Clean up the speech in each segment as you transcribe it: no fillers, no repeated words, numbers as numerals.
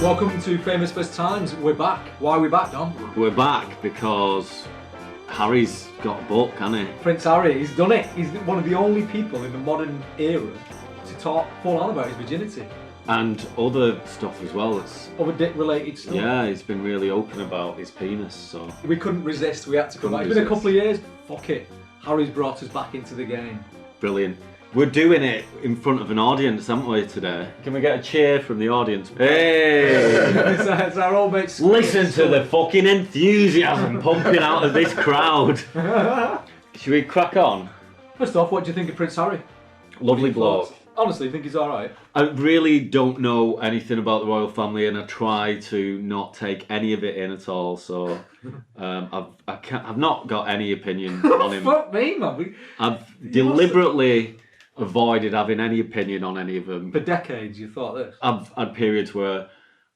Welcome to Famous First Times. We're back. Why are we back, Dom? We're back because Harry's got a book, hasn't he? Prince Harry, he's done it. He's one of the only people in the modern era to talk full on about his virginity. And other stuff as well. It's Other dick-related stuff. Yeah, he's been really open about his penis, so... We couldn't resist, we had to come back. It's been a couple of years. Fuck it. Harry's brought us back into the game. Brilliant. We're doing it in front of an audience, haven't we, today? Can we get a cheer from the audience? Hey! It's our old mate. Listen to the fucking enthusiasm pumping out of this crowd. Should we crack on? First off, what do you think of Prince Harry? Lovely bloke. Honestly, I think he's alright. I really don't know anything about the royal family, and I try to not take any of it in at all. So I've not got any opinion on him. Fuck me, man. I've deliberately avoided having any opinion on any of them. For decades, you thought this. I've had periods where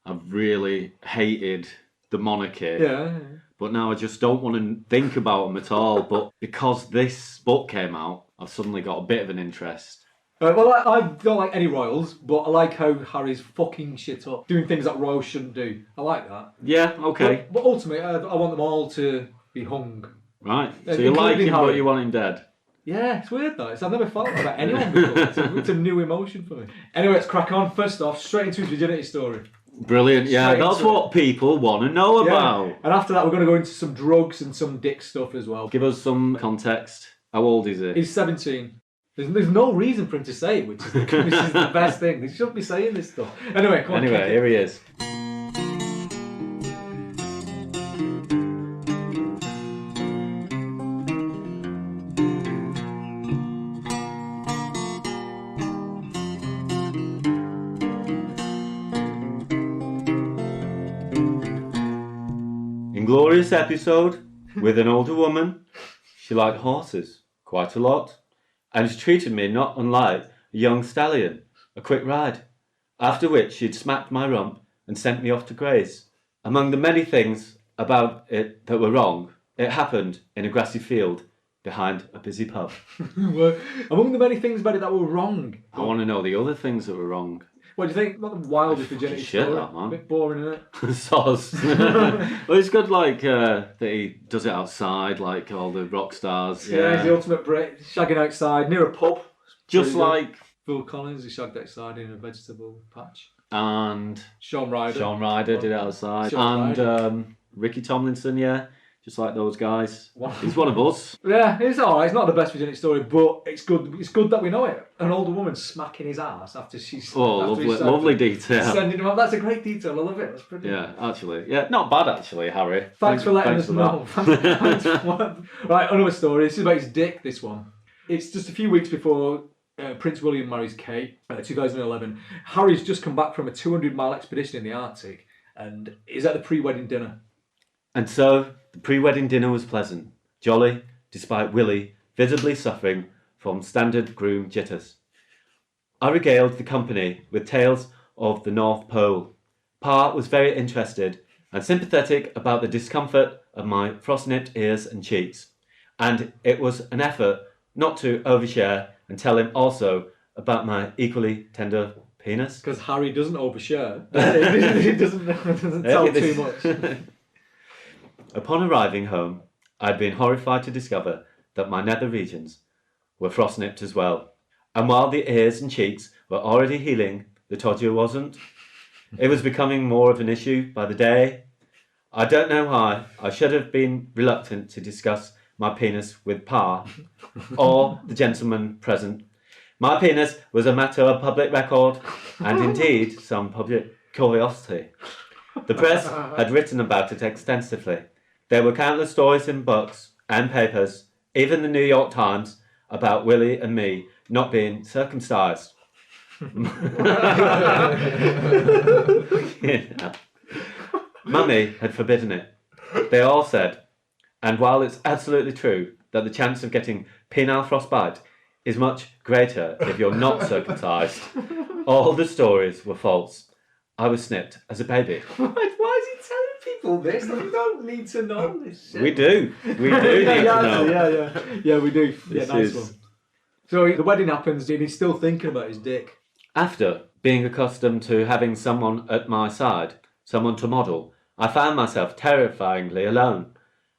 I've really hated the monarchy. Yeah. But now I just don't want to think about them at all. But because this book came out, I've suddenly got a bit of an interest. Well, I don't like any royals, but I like how Harry's fucking shit up, doing things that royals shouldn't do. I like that. Yeah, okay. But ultimately, I want them all to be hung. Right. So you like him, but you want him dead? Yeah, it's weird though. I've never felt about anyone before. It's a new emotion for me. Anyway, let's crack on. First off, straight into his virginity story. Brilliant. Yeah, that's what people want to know about. Yeah. And after that, we're going to go into some drugs and some dick stuff as well. Give us some context. How old is he? He's 17. There's no reason for him to say it, which is this is the best thing. He shouldn't be saying this stuff. Anyway, come on. Anyway, here he is. Inglorious episode with an older woman. She liked horses quite a lot, and she treated me not unlike a young stallion, a quick ride. After which she'd smacked my rump and sent me off to graze. Among the many things about it that were wrong, it happened in a grassy field behind a busy pub. Well, among the many things about it that were wrong. I want to know the other things that were wrong. What do you think? Not the wildest virginity Shit, story. that, man. A bit boring, isn't it? Soz. Well, it's good, like, that he does it outside, like all the rock stars. Yeah, he's the ultimate Brit. Shagging outside, near a pub. Just like... Phil Collins, he shagged outside in a vegetable patch. And... Shaun Ryder did it outside. Shaun And Ricky Tomlinson, yeah. Just like those guys. He's one of us. Yeah, it's alright. It's not the best virginity story, but it's good. It's good that we know it. An older woman smacking his ass after she's... Lovely detail. Sending him up. That's a great detail. I love it. That's pretty. Yeah, actually. Yeah, not bad actually, Harry. Thanks for letting us know. Right, another story. This is about his dick, this one. It's just a few weeks before Prince William marries Kate, 2011. Harry's just come back from a 200-mile expedition in the Arctic and is at the pre-wedding dinner. And so, the pre-wedding dinner was pleasant, jolly, despite Willy visibly suffering from standard groom jitters. I regaled the company with tales of the North Pole. Pa was very interested and sympathetic about the discomfort of my frost-nipped ears and cheeks, and it was an effort not to overshare and tell him also about my equally tender penis. Because Harry doesn't overshare. He doesn't tell too much. Upon arriving home, I had been horrified to discover that my nether regions were frost-nipped as well. And while the ears and cheeks were already healing, the todger wasn't. It was becoming more of an issue by the day. I don't know why I should have been reluctant to discuss my penis with Pa or the gentleman present. My penis was a matter of public record and indeed some public curiosity. The press had written about it extensively. There were countless stories in books and papers, even the New York Times, about Willy and me not being circumcised. Yeah. Mummy had forbidden it. They all said, and while it's absolutely true that the chance of getting penile frostbite is much greater if you're not circumcised, all the stories were false. I was snipped as a baby. Why is he telling people this? We don't need to know this shit. We do. We do need to know. Yeah, we do. This nice is... one. So the wedding happens and he's still thinking about his dick. After being accustomed to having someone at my side, someone to model, I found myself terrifyingly alone,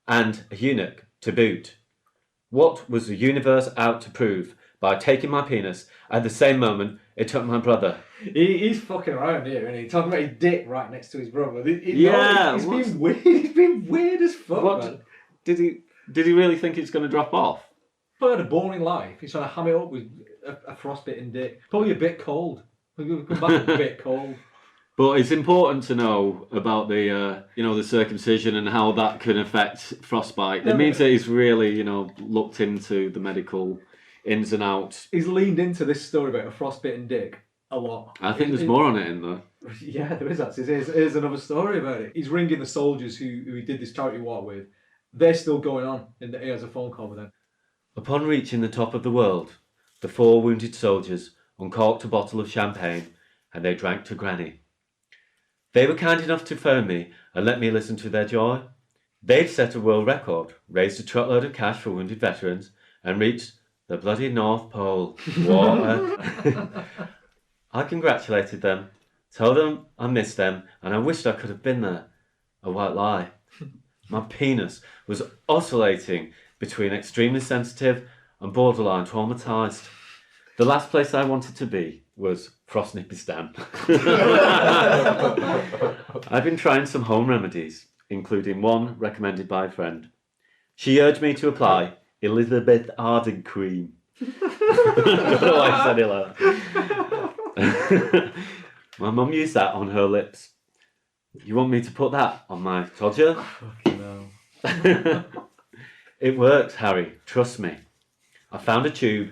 and a eunuch to boot. What was the universe out to prove by taking my penis at the same moment it took my brother? He's fucking around here, isn't he? Talking about his dick right next to his brother. He's been weird. He's been weird as fuck, man. Did he really think it's going to drop off? Probably had a boring life. He's trying to ham it up with a frostbitten dick. Probably a bit cold. We'll come back a bit cold. But it's important to know about the the circumcision and how that can affect frostbite. It means that he's really, looked into the medical ins and outs. He's leaned into this story about a frostbitten dick a lot. I think there's more on it in there. Yeah, there is actually. Here's another story about it. He's ringing the soldiers who he did this charity walk with. They're still going on, and he has a phone call with them. Upon reaching the top of the world, the 4 wounded soldiers uncorked a bottle of champagne and they drank to Granny. They were kind enough to phone me and let me listen to their joy. They'd set a world record, raised a truckload of cash for wounded veterans, and reached the bloody North Pole. I congratulated them, told them I missed them, and I wished I could have been there. A white lie. My penis was oscillating between extremely sensitive and borderline traumatised. The last place I wanted to be was Frostnipistan. I've been trying some home remedies, including one recommended by a friend. She urged me to apply Elizabeth Arden cream. I don't know why I said it like that. My mum used that on her lips. You want me to put that on my todger? Fucking hell. It works, Harry. Trust me. I found a tube,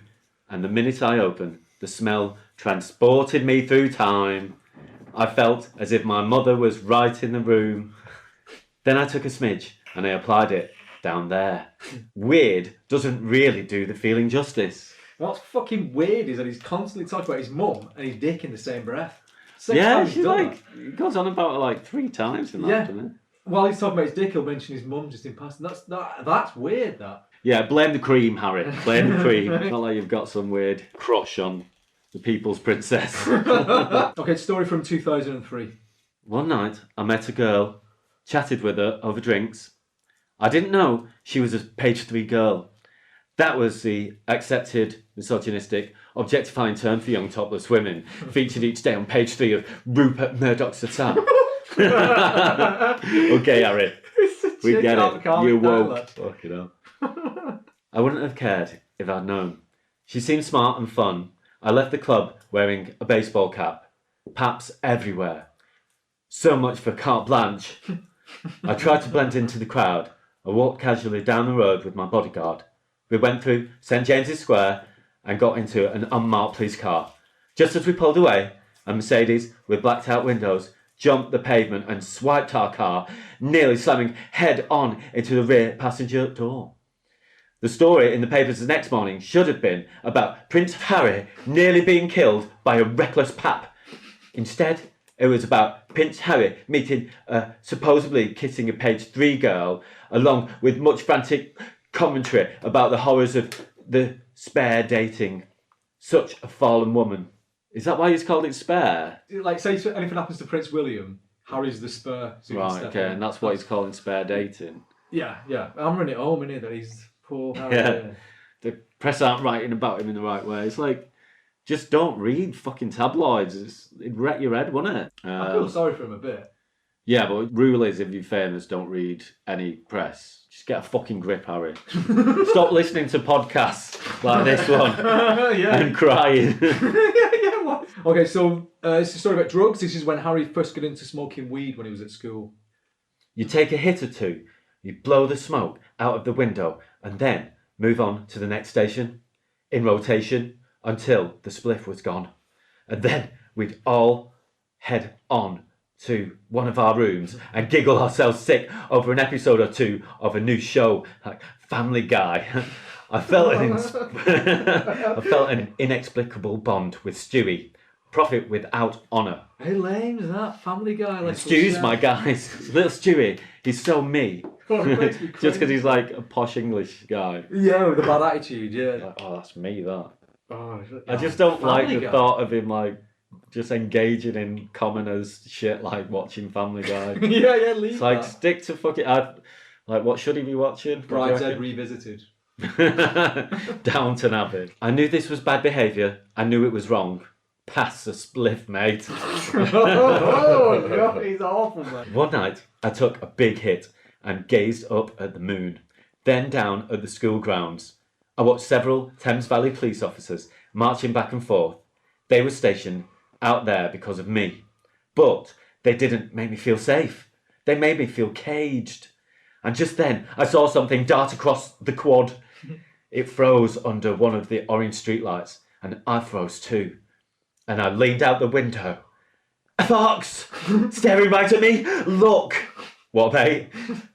and the minute I opened, the smell transported me through time. I felt as if my mother was right in the room. Then I took a smidge, and I applied it down there. Weird doesn't really do the feeling justice. What's fucking weird is that he's constantly talking about his mum and his dick in the same breath. He goes on about it like 3 times in that, doesn't it? While he's talking about his dick, he'll mention his mum just in passing. That's weird, that. Yeah, blame the cream, Harry. Blame the cream. It's not like you've got some weird crush on the people's princess. Okay, story from 2003. One night, I met a girl, chatted with her over drinks. I didn't know she was a page 3 girl. That was the accepted, misogynistic, objectifying term for young topless women, featured each day on page 3 of Rupert Murdoch's Satan. Okay, Harry. We get it. You woke. Fucking hell. I wouldn't have cared if I'd known. She seemed smart and fun. I left the club wearing a baseball cap. Paps everywhere. So much for carte blanche. I tried to blend into the crowd. I walked casually down the road with my bodyguard. We went through St James's Square and got into an unmarked police car. Just as we pulled away, a Mercedes with blacked out windows jumped the pavement and swiped our car, nearly slamming head on into the rear passenger door. The story in the papers the next morning should have been about Prince Harry nearly being killed by a reckless pap. Instead, it was about Prince Harry meeting a supposedly kissing a page 3 girl, along with much frantic commentary about the horrors of the spare dating. Such a fallen woman. Is that why he's called it spare? Like, say anything happens to Prince William, Harry's the spur. So right, okay, and that's what he's calling spare dating. Yeah. I'm running it home, innit, that he's poor Harry. Yeah. The press aren't writing about him in the right way. It's like, just don't read fucking tabloids. It'd wreck your head, wouldn't it? I feel sorry for him a bit. Yeah, but rule is, if you're famous, don't read any press. Just get a fucking grip, Harry. Stop listening to podcasts like this one and crying. What? Okay, so it's a story about drugs. This is when Harry first got into smoking weed when he was at school. You take a hit or two, you blow the smoke out of the window, and then move on to the next station, in rotation, until the spliff was gone. And then we'd all head on to one of our rooms and giggle ourselves sick over an episode or 2 of a new show like Family Guy. I felt an inexplicable bond with Stewie. Profit without honour. Hey, lame is that? Family Guy. Like Stew's my guy. Little Stewie. He's so me. Just because he's like a posh English guy. Yeah, with a bad attitude, yeah. Like, oh, that's me, that. Oh, I just don't like the thought of him like just engaging in commoners shit like watching Family Guy. yeah, leave It's like, that. stick to fucking... Like, what should he be watching? Brideshead Revisited. Downton Abbey. I knew this was bad behaviour. I knew it was wrong. Pass the spliff, mate. Oh, God, he's awful, man. One night, I took a big hit and gazed up at the moon, then down at the school grounds. I watched several Thames Valley police officers marching back and forth. They were stationed out there because of me. But they didn't make me feel safe. They made me feel caged. And just then, I saw something dart across the quad. It froze under one of the orange streetlights, and I froze too. And I leaned out the window. A fox! Staring right at me! Look! What, mate?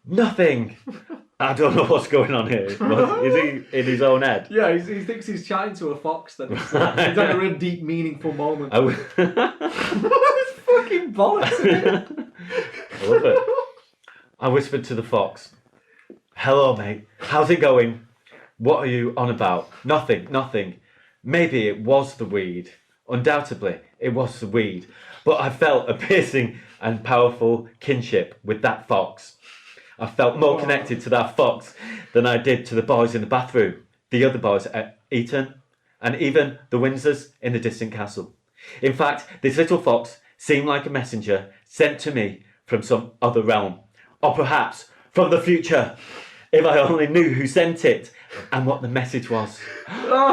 Nothing! I don't know what's going on here. But is he in his own head? Yeah, he thinks he's chatting to a fox. Then it's like a real deep, meaningful moment. It's fucking bollocks, isn't it? I love it. I whispered to the fox. Hello, mate. How's it going? What are you on about? Nothing. Maybe it was the weed. Undoubtedly, it was the weed. But I felt a piercing and powerful kinship with that fox. I felt more connected to that fox than I did to the boys in the bathroom, the other boys at Eton, and even the Windsors in the distant castle. In fact, this little fox seemed like a messenger sent to me from some other realm, or perhaps from the future, if I only knew who sent it and what the message was.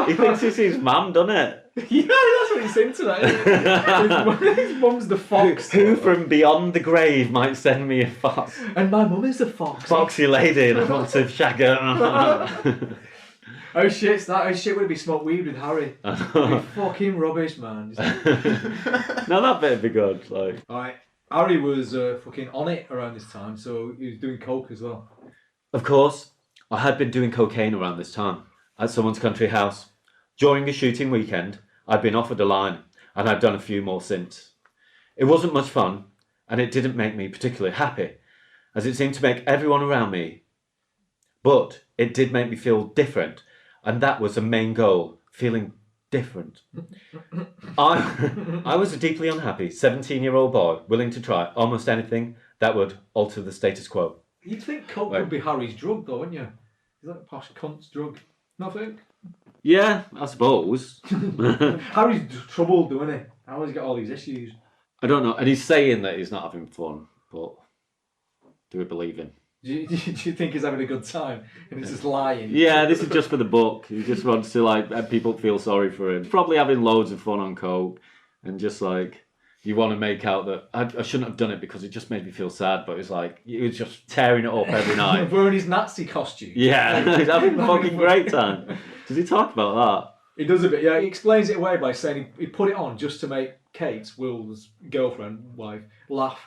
He thinks it's his mum, doesn't it? Yeah, that's what he's into, that, isn't it? His mum's the fox. Who from beyond the grave might send me a fox? And my mum is the fox. Foxy lady and lots of shagger. Oh shit, shit would be smoked weed with Harry. It'd be fucking rubbish, man. No, that bit'd be good. Like, alright, Harry was fucking on it around this time, so he was doing coke as well. of course, I had been doing cocaine around this time at someone's country house. During a shooting weekend, I'd been offered a line, and I'd done a few more since. It wasn't much fun, and it didn't make me particularly happy, as it seemed to make everyone around me. But it did make me feel different, and that was the main goal, feeling different. I was a deeply unhappy 17-year-old boy willing to try almost anything that would alter the status quo. You'd think coke would be Harry's drug, though, wouldn't you? Is that a posh cunt's drug? Nothing? Yeah, I suppose. Harry's troubled, doesn't he? How has he got all these issues? I don't know, and he's saying that he's not having fun, but do we believe him? Do you think he's having a good time and he's just lying? Yeah, this is just for the book. He just wants to like have people feel sorry for him. Probably having loads of fun on coke, and just like you want to make out that I shouldn't have done it because it just made me feel sad. But it's like he was just tearing it up every night. Wearing his Nazi costume. Yeah, he's having a fucking great time. Does he talk about that? He does a bit. Yeah, he explains it away by saying he put it on just to make Kate, Will's girlfriend, wife, laugh.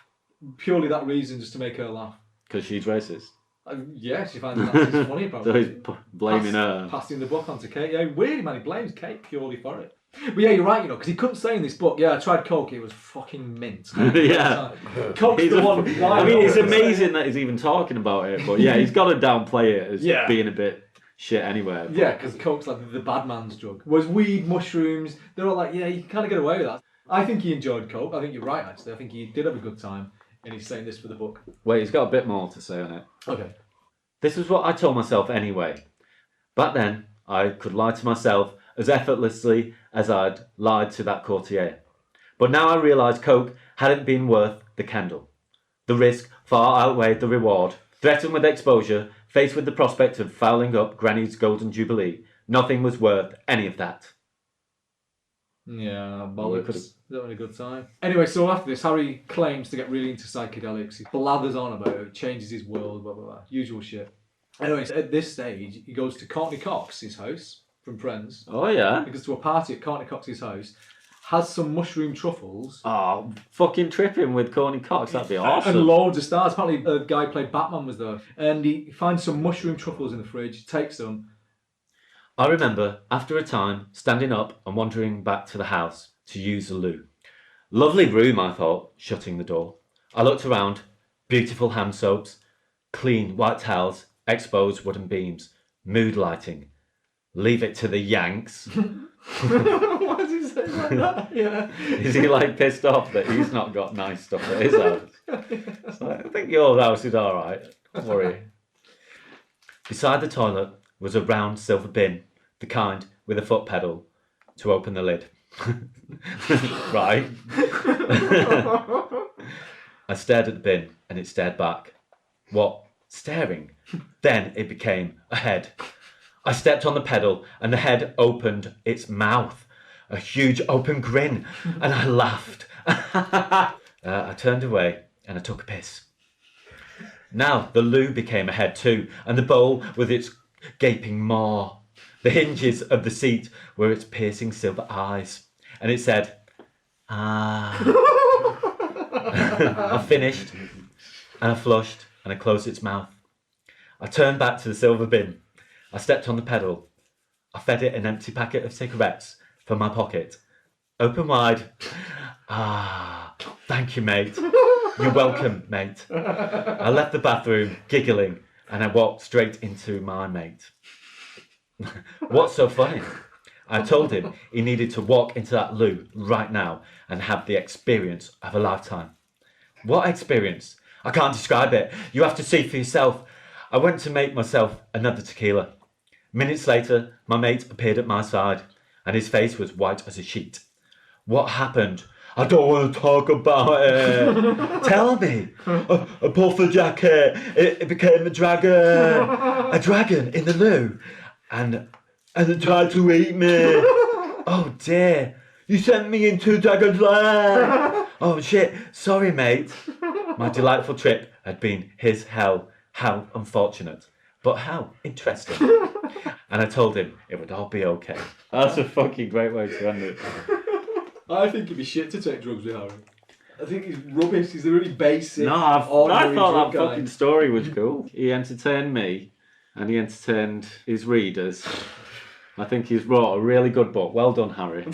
Purely that reason, just to make her laugh. Because she's racist. Yeah, she finds Nazis funny, So probably. he's blaming her. Passing the book on to Kate. Yeah, weird, man. He blames Kate purely for it. But yeah, you're right, you know, because he couldn't say in this book, yeah, I tried coke, it was fucking mint. Yeah. Coke's the one. I mean, it's amazing that he's even talking about it, but yeah, he's got to downplay it as being a bit shit anyway. Yeah, because coke's like the bad man's drug. Whereas weed, mushrooms, they're all like, yeah, you can kind of get away with that. I think he enjoyed coke. I think you're right, actually. I think he did have a good time, and he's saying this for the book. Wait, he's got a bit more to say on it. Okay. This was what I told myself anyway. Back then, I could lie to myself as effortlessly as I'd lied to that courtier. But now I realised coke hadn't been worth the candle. The risk far outweighed the reward. Threatened with exposure, faced with the prospect of fouling up Granny's golden jubilee, nothing was worth any of that. Yeah, bollocks. Not having a good time. Anyway, so after this, Harry claims to get really into psychedelics. He blathers on about it, changes his world, blah, blah, blah. Usual shit. Anyway, so at this stage, he goes to Courtney Cox's house from Friends. Oh, yeah? He goes to a party at Courtney Cox's house, has some mushroom truffles. Oh, fucking tripping with Corny Cox. That'd be awesome. And loads of stars. Apparently, a guy who played Batman was there. And he finds some mushroom truffles in the fridge, takes them. I remember, after a time, standing up and wandering back to the house to use the loo. Lovely room, I thought, shutting the door. I looked around. Beautiful hand soaps, clean white towels, exposed wooden beams, mood lighting. Leave it to the Yanks. What is he he say like that? Yeah. Is he like pissed off that he's not got nice stuff at his house? It's like, I think your house is alright. Don't worry. Beside the toilet was a round silver bin, the kind with a foot pedal to open the lid. Right. I stared at the bin and it stared back. What? Staring? Then it became a head. I stepped on the pedal and the head opened its mouth. A huge open grin, and I laughed. I turned away and I took a piss. Now the loo became a head too, and the bowl with its gaping maw. The hinges of the seat were its piercing silver eyes, and it said, "Ah." I finished, and I flushed, and I closed its mouth. I turned back to the silver bin. I stepped on the pedal. I fed it an empty packet of cigarettes from my pocket. Open wide. Ah, thank you, mate. You're welcome, mate. I left the bathroom giggling and I walked straight into my mate. What's so funny? I told him he needed to walk into that loo right now and have the experience of a lifetime. What experience? I can't describe it. You have to see for yourself. I went to make myself another tequila. Minutes later, my mate appeared at my side and his face was white as a sheet. What happened? I don't want to talk about it. Tell me. A puffer jacket. It became a dragon in the loo. And it tried to eat me. Oh dear. You sent me into Dragon's Lair. Oh shit. Sorry, mate. My delightful trip had been his hell. How unfortunate. But how interesting. And I told him it would all be okay. That's a fucking great way to end it. I think it'd be shit to take drugs with Harry. I think he's rubbish. He's a really basic. No, I ordinary thought drug that guy. fucking story was cool. He entertained me and he entertained his readers. I think he's wrote a really good book. Well done, Harry.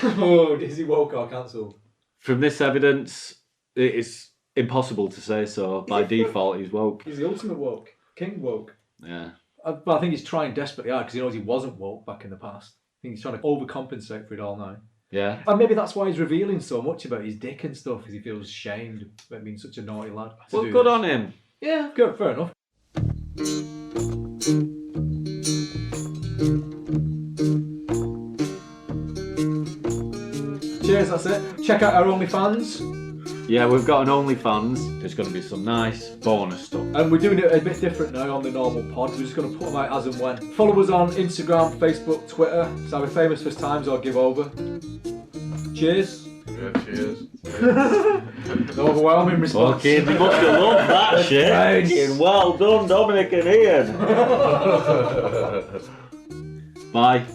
Oh, is he woke or cancelled? From this evidence, it is impossible to say so. By default, he's woke. He's the ultimate woke. King woke. Yeah. But I think he's trying desperately hard because he knows he wasn't woke back in the past. I think he's trying to overcompensate for it all now. Yeah. And maybe that's why he's revealing so much about his dick and stuff, because he feels shamed about being such a naughty lad. Well, good on him. Yeah, good, fair enough. Cheers, that's it. Check out our OnlyFans. Yeah, we've got an OnlyFans. There's going to be some nice bonus stuff. And we're doing it a bit different now on the normal pod. We're just going to put them out as and when. Follow us on Instagram, Facebook, Twitter. It's either famous first times or give over. Cheers. Yeah, cheers. No overwhelming response. Okay, you must have loved that shit. Fucking well done, Dominic and Ian. Bye.